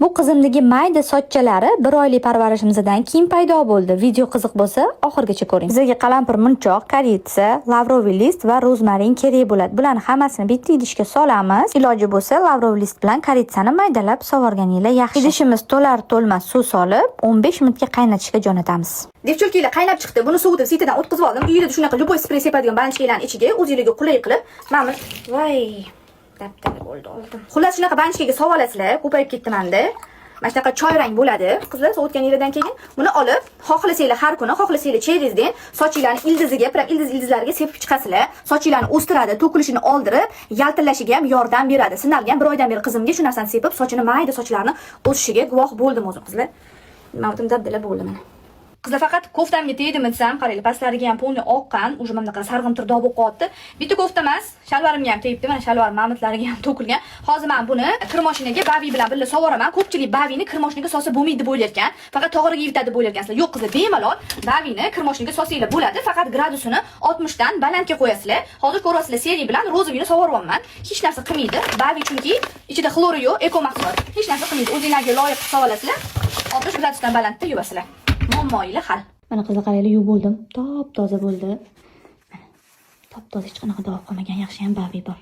Bu qizimdagi mayda sochchalari 1 oylik parvarishimizdan keyin paydo bo'ldi. Video qiziq bo'lsa, oxirigacha ko'ring. Bizga qalampir, munchoq, koritsa, lavroviy list va rozmarin kerak bo'ladi. Bularni hammasini bitta idishga solamiz. Iloji bo'lsa, lavroviy list bilan koritsani maydalab sovurganinglar yaxshi. Idishimiz to'lar-to'lmas suv solib, 15 minutga qaynatishga jo'natamiz. Devcholkalar qaynab chiqdi. Buni suvni sitidan o'tkazib oldim. Uyda shunaqa luboy sprey sepadigan banchkalarning ichiga o'zingizga qulay qilib, mana voy daptar bo'ldi oldim. Xullas shunaqa banchkaga sovib olasizlar. Ko'payib ketdi-manda. Mana shunaqa choy rang bo'ladi. Qizlar sovutgan yeridan keyin buni olib, xohlasanglar har kuni, xohlasanglar cherizdan sochinglarni ildiziga, prab ildizlariga sepib chiqasizlar. Sochinglarni o'stiradi, to'kilishini oldirib, yaltillashiga ham yordam beradi. Sinalgan 1 oydan beri qizimga shu narsani sepib, sochini mayda sochlarini o'sishiga guvoh bo'ldim o'zim, qizlar. Mana o'tim dabdala bo'ldi mana. Qizlar faqat koftamga tegdimi desam, qaranglar, pastlariga ham polni oqqan, uje mana bunaqa sarg'im tirdoq bo'lib qoldi. Bitta kofta emas, shalvarimga ham tegibdi, mana shalvarim mamitlariga ham to'kilgan. Hozir men buni kirmoshinaga bavi bilan birga sovoraman. Ko'pchilik bavini kirmoshinaga solsa bo'lmaydi deb o'ylarkan, faqat tog'origa yetadi deb o'ylarkansizlar. Yo'q qizlar, bemalol bavini kirmoshinaga solsanglar bo'ladi, faqat gradusini 60 dan balandga qo'yasizlar. Hozir ko'rasizlar, seri bilan rozovini sovoryapman. Hech narsa qilmaydi. Bavi chunki ichida xlori yo'q, eko mahsulot. Hech narsa qilmaydi. O'zingizlarga loyiq qilib sovolasizlar. 60 gradusdan balandda yuvasizlar. Muammoinglar hal. Mana qizlar, qaranglar, yuvib bo'ldim. Top toza bo'ldi. Top toza, hech qanaqa dog' qolmagan, yaxshi ham bavi bor.